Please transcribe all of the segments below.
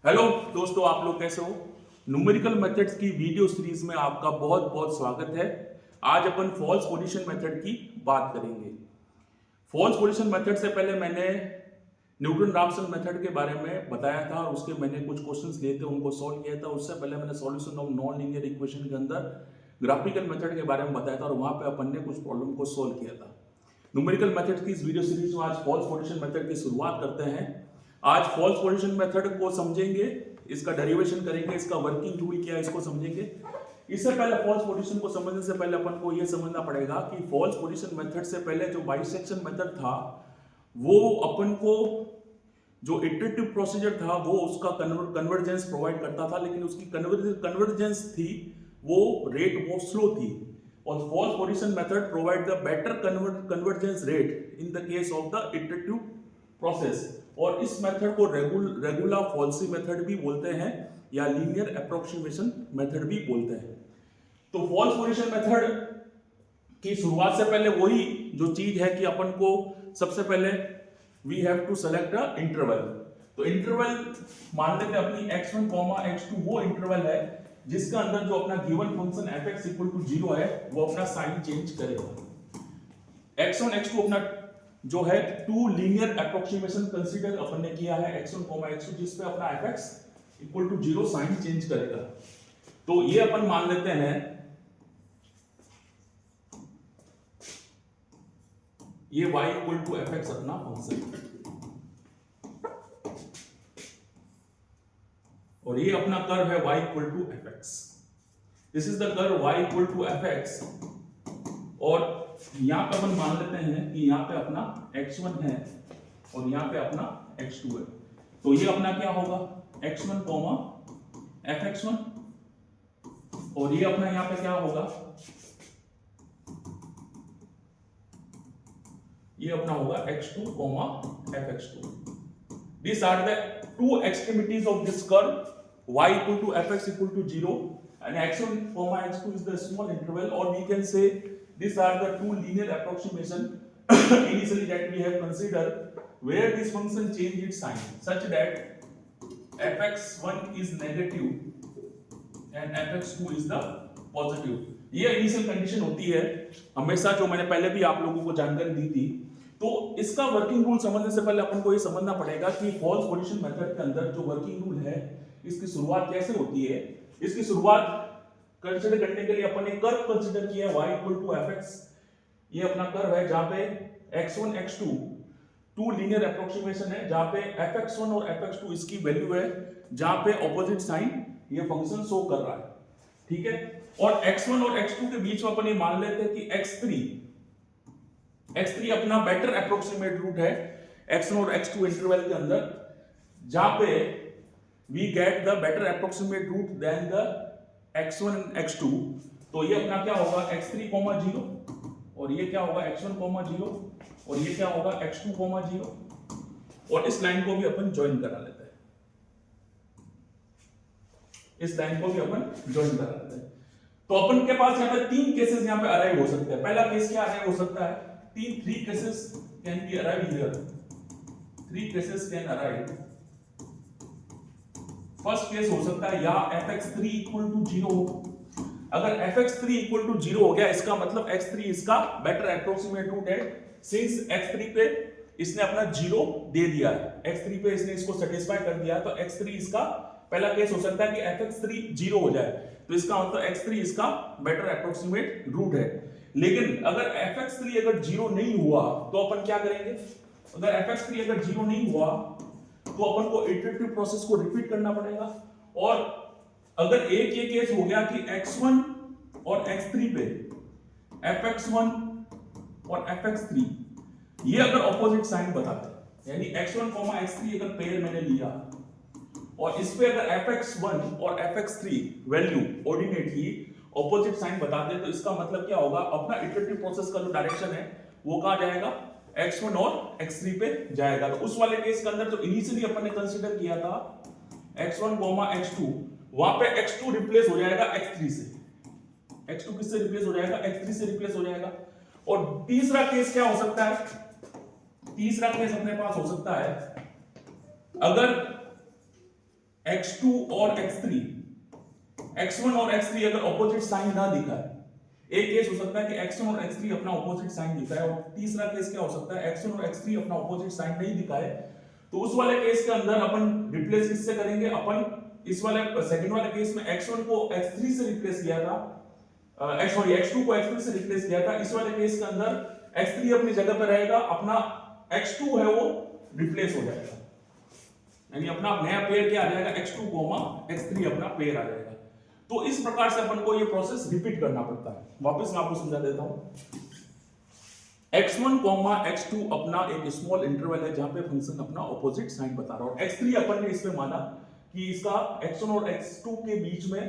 Hello दोस्तों, आप लोग कैसे हो। न्यूमेरिकल मेथड्स की वीडियो सीरीज में आपका बहुत बहुत स्वागत है। आज अपन फॉल्स पोजीशन मेथड की बात करेंगे। फॉल्स पोजीशन मेथड से पहले मैंने न्यूटन राफसन मेथड के बारे में बताया था और उसके मैंने कुछ क्वेश्चंस लिए थे, उनको सॉल्व किया था। उससे पहले मैंने solution of non linear equation के अंदर ग्राफिकल मेथड के बारे में बताया था और वहां पे अपन ने कुछ प्रॉब्लम को सॉल्व किया था। न्यूमेरिकल मेथड की इस वीडियो सीरीज में आज फॉल्स पोजीशन मेथड की शुरुआत करते हैं। आज फॉल्स पोजीशन मेथड को समझेंगे, इसका डेरिवेशन करेंगे, इसका वर्किंग रूल क्या है इसको समझेंगे। इससे पहले फॉल्स पोजीशन को समझने से पहले अपन को यह समझना पड़ेगा कि फॉल्स पोजीशन मेथड से पहले जो बाइसेक्शन मेथड था वो अपन को जो इटरेटिव प्रोसीजर था वो उसका कन्वर्जेंस प्रोवाइड करता था, लेकिन उसकी कन्वर्जेंस थी वो रेट बहुत स्लो थी। और false position method provide the better convergence rate in the case of the iterative process. और इस मेथड को रेगुला फॉल्सी मेथड भी बोलते हैं या लीनियर अप्रोक्सीमेशन मेथड भी बोलते हैं। तो फॉल्स पोजीशन मेथड की शुरुआत से पहले वही जो चीज है कि अपन को सबसे पहले we have to select a interval. तो इंटरवल मान लेते हैं अपनी x1, x2 वो इंटरवल है जिसका अंदर जो अपना given function fx equal to 0 है वो अपना साइन चेंज करेगा। x1 x2 अपना जो है टू लीनियर अप्रोक्सीमेशन कंसीडर अपन ने किया है x1, x2 जिस पे अपना fx equal to 0 sign change करेगा। तो ये अपन मान लेते हैं ये y इक्वल टू fx अपना फंक्शन और ये अपना कर्व है y equal to fx। This is the curve y equal to fx और यहां पे अपन मान लेते हैं कि यहां पे अपना x1 है और यहां पे अपना x2 है। तो ये अपना क्या होगा x1, fx1 और ये अपना यहां पे क्या होगा, ये अपना होगा x2, fx2। These are the two extremities of this curve y equal to fx equal to 0 and x1, x2 is the small interval, or we can say these are the two linear approximation initially that we have considered where this function change its sign such that fx1 is negative and fx2 is the positive। ये initial condition होती है हमेशा, जो मैंने पहले भी आप लोगों को जानकारी दी थी। तो इसका वर्किंग रूल समझने से पहले अपन को ये समझना पड़ेगा कि फॉल्स पोजीशन मेथड के अंदर जो वर्किंग रूल है इसकी शुरुआत कैसे होती है। इसकी शुरुआत कंसीडर करने के लिए अपन एक कर्व कंसीडर किया है y इक्वल टू fx। ये अपना कर्व है जहां पे x1 x2 to linear approximation है, जहां पे fx1 और fx2 इसकी वैल्यू है, जहां पे ऑपोजिट साइन ये फंक्शन शो कर रहा है, ठीक है। और x1 और x2 के बीच में अपन ये मान लेते हैं कि x3 अपना बेटर अप्रोक्सीमेट रूट है x1 और x2 इंटरवल के अंदर, जहां पे we get the better approximate root then the x1 and x2। तो ये अपना क्या होगा x3, 0 और ये क्या होगा x1, 0 और ये क्या होगा x2, 0 और इस लाइन को भी अपन ज्वाइन करा लेते हैं, इस लाइन को भी अपन ज्वाइन करा लेते हैं। तो अपन के पास यहाँ पे तीन केसेस यहाँ पे अराइव हो सकते हैं। पहला केस क्या अराइव हो सकता है, three cases can be arrive here, three cases can arrive. First case हो सकता है या fx3 इक्वल टू 0 हो। अगर fx3 इक्वल टू 0 हो गया इसका मतलब x3 इसका बेटर अप्रोक्सीमेट रूट है। सिंस x3 पे इसने अपना 0 दे दिया है, x3 पे इसने इसको सेटिस्फाई कर दिया, तो x3 इसका पहला केस हो सकता है कि fx3 0 हो जाए, तो इसका मतलब x3 इसका बेटर अप्रोक्सीमेट रूट है। लेकिन अगर fx3 अगर 0 नहीं हुआ तो अपन क्या करेंगे, अगर fx3 अगर 0 नहीं हुआ तो अपन को इटरेटिव प्रोसेस को रिपीट करना पड़ेगा। और अगर एक ये केस हो गया कि x1 और x3 पे fx1 और fx3 ये अगर ऑपोजिट साइन बताते हैं, यानी x1, x3 अगर पेयर मैंने लिया और इस पे अगर fx1 और fx3 वैल्यू ऑर्डिनेट ही ऑपोजिट साइन बता दे, तो इसका मतलब क्या होगा, अपना इटरेटिव प्रोसेस का जो डायरेक्शन है वो कहां जाएगा, x1 और x3 पे जाएगा। तो उस वाले केस के अंदर जो इनिशियली अपन ने कंसीडर किया था x1, x2, वहां पे x2 रिप्लेस हो जाएगा x3 से, x2 किससे रिप्लेस हो जाएगा, x3 से रिप्लेस हो जाएगा। और तीसरा केस क्या हो सकता है, तीसरा केस अपने पास हो सकता है अगर x2 और x3, x1 और x3 अगर ऑपोजिट साइन ना दिखाए, एक केस हो सकता है कि x1 और x3 अपना ऑपोजिट साइन दिखाए, और तीसरा केस क्या हो सकता है x1 और x3 अपना ऑपोजिट साइन नहीं दिखाए, तो उस वाले केस के अंदर अपन रिप्लेस किससे करेंगे? अपन इस वाले सेकंड वाले केस में x1 को x3 से रिप्लेस किया था, x2 को x3 से रिप्लेस किया था। इस वाले केस के अंदर x3 अपनी जगह पर रहेगा, अपना x2 है वो रिप्लेस हो जाएगा, यानी अपना नया पेयर क्या आ जाएगा? x2, x3 अपना पेयर आ जाएगा। तो इस प्रकार से अपन को ये प्रोसेस रिपीट करना पड़ता है। वापस मैं आपको समझा देता हूं। x1, x2 अपना एक स्मॉल इंटरवल है जहां पे फंक्शन अपना ऑपोजिट साइन बता रहा है, और x3 अपन ने इसमें माना कि इसका x1 और x2 के बीच में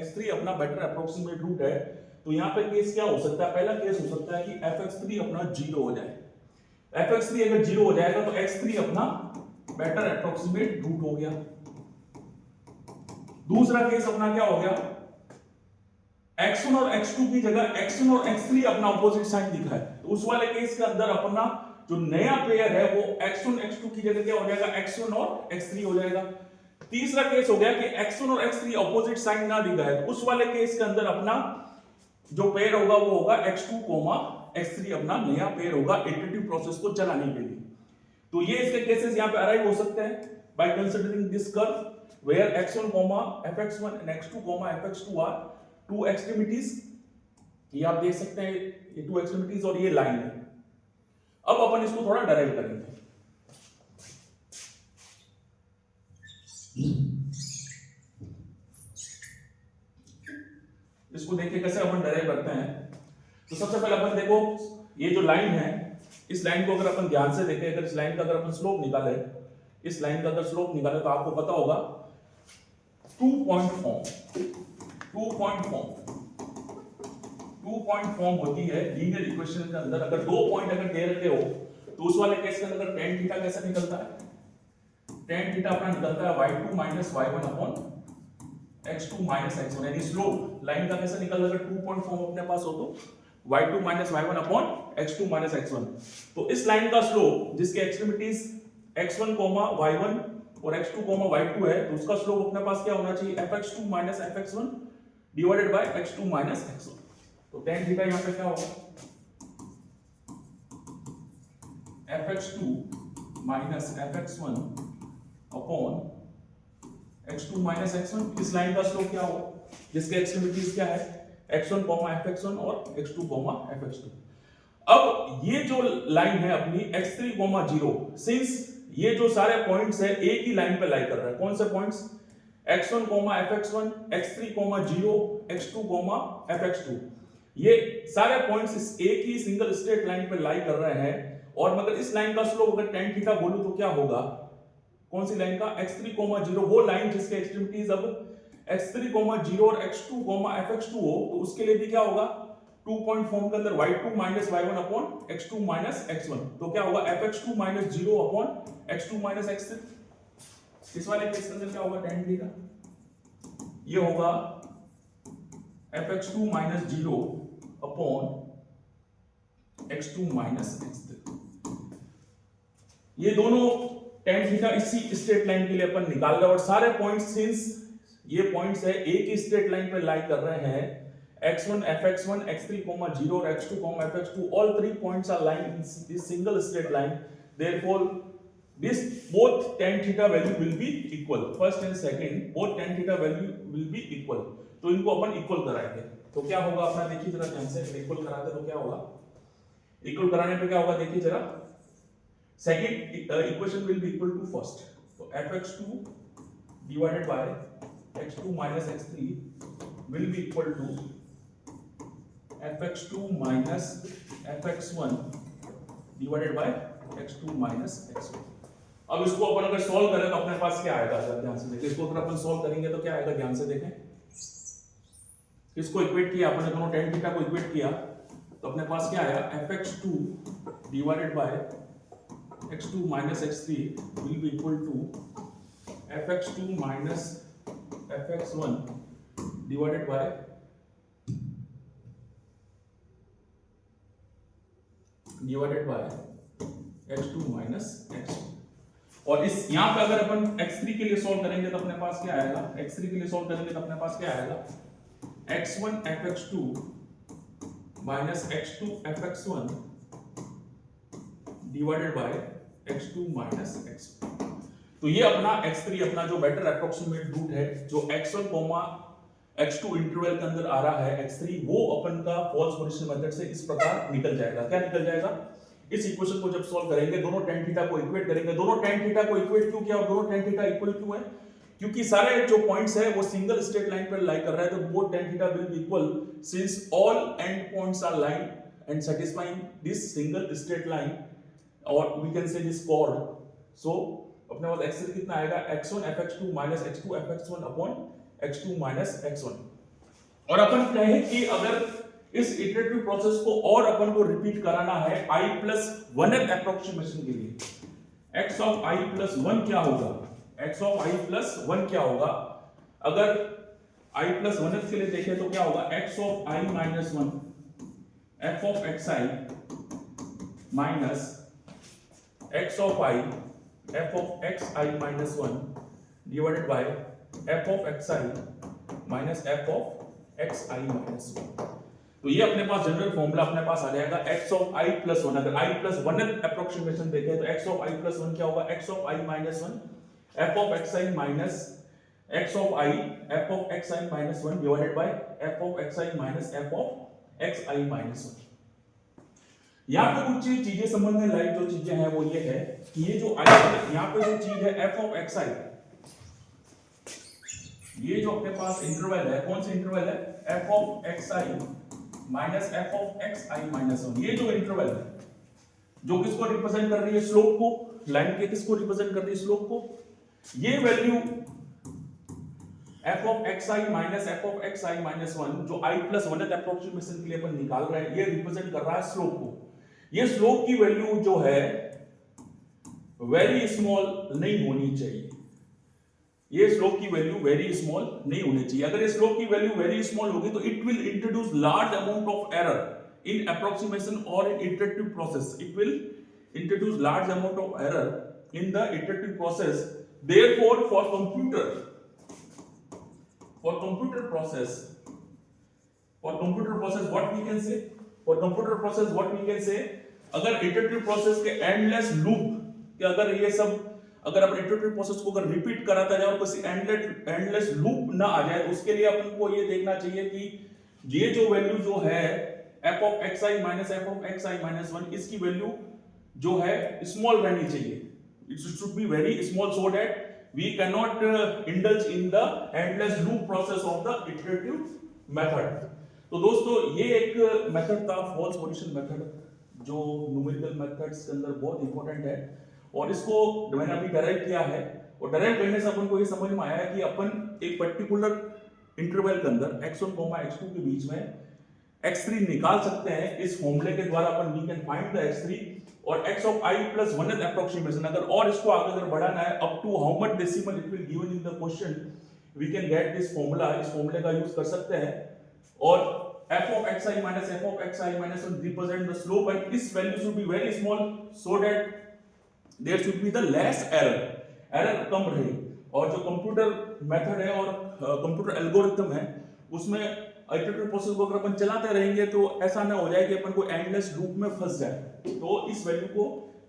x3 अपना बेटर अप्रोक्सीमेट रूट है। तो यहाँ पे केस क्या हो सकता है? पहला केस हो सकता है कि fx3 अपना 0 हो जाए। fx3 अगर 0 हो जाएगा तो x3 अपना बेटर अप्रोक्सीमेट रूट हो गया। दूसरा केस अपना क्या हो गया? x1 और x2 की जगह x1 और x3 अपना ऑपोजिट साइन दिखा है, तो उस वाले केस के अंदर अपना जो नया पेयर है वो x1 x2 की जगह क्या हो जाएगा? x1 और x3 हो जाएगा। तीसरा केस हो गया कि x1 और x3 ऑपोजिट साइन ना दिखा है, तो उस वाले केस के अंदर अपना जो पेयर होगा वो होगा x2, x3 अपना नया पेयर होगा इटरेटिव प्रोसेस को चलाने के लिए। तो ये इसके केसेस यहां पे अराइव हो सकते हैं by considering this curve where x1, fx1 and x2, fx2 are two extremities. ये आप देख सकते हैं, ये टू एक्सट्रीमिटीज और ये लाइन है। अब अपन इसको थोड़ा डराइव करेंगे। इसको देखिए कैसे अपन डराइव करते हैं। तो सबसे पहले अपन देखो, ये जो लाइन है, इस लाइन को अगर अपन ध्यान से देखें, अगर इस लाइन का अगर अपन स्लोप निकाले, इस लाइन का अगर स्लोप निकाले तो आपको पता होगा 2 पॉइंट फॉर्म होती है लीनियर इक्वेशन के अंदर। अगर 2 पॉइंट अगर दे रखे हो तो उस वाले केस के अंदर tan थीटा कैसा निकलता है? tan थीटा अपना निकलता है y2 minus y1 upon x2 minus x1, यानी स्लोप लाइन का कैसा निकल रहा है? 2 पॉइंट फॉर्म अपने पास हो तो y2 minus y1 upon x2 minus x1। तो इस लाइन का स्लोप जिसके एक्सट्रीमिटीज x1, y1 और x2, y2 है, तो उसका स्लोप अपने पास क्या होना चाहिए? fx2 minus fx1 divided by x2 minus x1। तो tan थीटा यहां पे क्या होगा? fx2 minus fx1 upon x2 minus x1। इस लाइन का स्लोप क्या होगा जिसके एक्सट्रीमिटीज क्या है? x1, fx1 और x2, fx2। अब ये जो लाइन है अपनी x3, 0, सिंस ये जो सारे पॉइंट्स है एक ही लाइन पे लाई कर रहा है। कौन से points? x1, fx1, x3, 0, x2, fx2। ये सारे पॉइंट्स इस एक ही सिंगल स्ट्रेट लाइन पे लाई कर रहे हैं। और मगर इस लाइन का स्लोप अगर tan थीटा बोलूं तो क्या होगा? कौन सी लाइन का? x3, 0, वो लाइन जिसके एक्सट्रीमिटीज अब x3, 0 और x2, fx2 हो, तो उसके लिए भी क्या होगा? 2 पॉइंट फॉर्म के अंदर y2 minus y1 upon x2 minus x1। तो क्या होगा? fx2 minus 0 upon x2 minus x3। इस वाले केस के अंदर क्या होगा? tan थीटा ये होगा fx2 minus 0 upon x2 minus x3। ये दोनों tan थीटा इसी स्ट्रेट लाइन के लिए अपन निकाल रहे हैं, और सारे पॉइंट्स सिंस ये पॉइंट्स है एक ही स्ट्रेट लाइन पे लाई कर रहे हैं, x1, fx1, x3, 0 और x2, fx2, all 3 points are lying in this single straight line. Therefore, this both tan theta value will be equal. First and second, both tan theta value will be equal. तो इनको अपन equal कराएंगे तो क्या होगा अपना? देखिए जरा ध्यान से, इक्वल कराते तो क्या होगा? इक्वल कराने पे क्या होगा? देखिए जरा, second equation will be equal to first. तो fx2 divided by x2 minus x3 will be equal to fx2 minus fx1 divided by x2 minus x1। अब इसको अपन अगर सॉल्व करें तो अपने पास क्या आएगा? ध्यान से देखिए, इसको अगर अपन सॉल्व करेंगे तो क्या आएगा? ध्यान से देखें, इसको इक्वेट किया अपने, दोनों tan थीटा को इक्वेट किया तो अपने पास क्या आया? fx2 divided by x2 minus x3 will be equal to fx2 minus fx1 divided by x2 minus x1। और इस यहाँ पे अगर अपन x3 के लिए सॉल्व करेंगे तो अपने पास क्या आएगा, x3 के लिए सॉल्व करेंगे तो अपने पास क्या आएगा, x1 fx2 minus x2 fx1 divided by x2 minus x1। तो ये अपना x3 अपना जो बेटर अप्रोक्सीमेट रूट है, जो x1 x2 इंटरवल के अंदर आ रहा है x3, वो अपन का फॉल्स पोजीशन मेथड से इस प्रकार निकल जाएगा। क्या निकल जाएगा, इस इक्वेशन को जब सॉल्व करेंगे, दोनों tan थीटा को इक्वेट करेंगे। दोनों tan थीटा को इक्वेट क्यों किया और दोनों tan थीटा इक्वल क्यों है, क्योंकि सारे जो पॉइंट्स है वो सिंगल स्ट्रेट लाइन पर लाई कर रहा है, तो both tan theta will be equal since all end points are line and satisfying this single straight line, और we can say this chord. So अपने पास x3 कितना आएगा, x1 fx2 minus x2 fx1 upon x2 minus x1। और अपन कहे कि अगर इस इटरेटिव प्रोसेस को और अपन को रिपीट कराना है i+1th एप्रोक्सीमेशन के लिए, x ऑफ i+1 क्या होगा, x ऑफ i+1 क्या होगा, अगर i+1th के लिए देखें तो क्या होगा, x of i-1 f of xi minus x of i f of xi minus 1 divided by f of xi minus f of xi minus 1। तो ये अपने पास जनरल फॉर्मूला अपने पास आ जाएगा x of i plus 1। अगर i plus 1th अप्रोक्सीमेशन देखें तो x of i plus 1 क्या होगा, x of i minus 1 f of xi minus x of i f of xi minus 1 divided by f of xi minus f of xi minus 1। यहाँ पे कुछ चीजें समझने लायक जो चीजें हैं वो ये है कि ये जो यहाँ पे जो चीज है f of xi, ये जो अपने पास इंटरवल है, कौन सा इंटरवल है, f of xi minus f of xi minus 1। ये जो इंटरवल है जो किसको रिप्रेजेंट कर रही है, स्लोप को, लाइन के किसको रिप्रेजेंट कर रही है, स्लोप को। ये value f of xi minus f of xi minus 1 जो i+1th एप्रोक्सीमेशन के लिए अपन निकाल रहे हैं, ये रिप्रेजेंट कर रहा है स्लोप को। ये स्लोप की वैल्यू जो है वेरी स्मॉल नहीं होनी चाहिए, ये स्लोप की वैल्यू वेरी स्मॉल नहीं होनी चाहिए। अगर ये स्लोप की वैल्यू वेरी स्मॉल होगी तो it will introduce large amount of error in approximation और in iterative process. It will introduce large amount of error in the iterative process. Therefore for computer process what we can say, for computer process what we can say, अगर iterative process के endless loop के अगर ये सब अगर अपन iterative process को अगर repeat कराता जाए और किसी एंडलेस लूप ना आ जाए, तो उसके लिए अपन को ये देखना चाहिए कि ये जो वैल्यू जो है f of xi minus f of xi minus 1, इसकी वैल्यू जो है स्मॉल रहनी चाहिए। It should be very small so that we cannot indulge in the endless loop process of the iterative method। तो दोस्तों ये एक मेथड था फॉल्स पोजीशन मेथड, जो न्यूमेरिकल मेथड्स के अंदर बहुत इंपॉर्टेंट है, और इसको मैंने अभी डेराइव किया है। और डेराइव करने से अपन को ये समझ में आया है कि अपन एक पर्टिकुलर इंटरवल के अंदर x1, x2 के बीच में x3 निकाल सकते हैं। इस फॉर्मूले के द्वारा अपन we can find the x3 और x of i+1th एप्रोक्सीमेशन। अगर और इसको आगे अगर बढ़ाना है up to how much decimal it will given in the question, we can get this formula, इस फॉर्मूले का यूज कर सकते हैं। और f of xi minus f of xi minus 1 represent the slope, and this value should be very small so that there should be the less error कम रहे। और जो कंप्यूटर मेथड है और कंप्यूटर एल्गोरिथम है उसमें इटरेटिव प्रोसेस को अगर अपन चलाते रहेंगे तो ऐसा ना हो जाए कि अपन को एंडलेस लूप में फंस जाए। तो इस वैल्यू को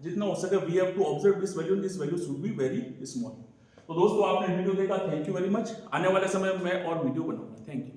जितना हो सके we have to observe this value, this value should be very small. तो दोस्तों आपने वीडियो देखा, थैंक यू वेरी मच। आने वाले समय में मैं और वीडियो बनाऊंगा। Thank you.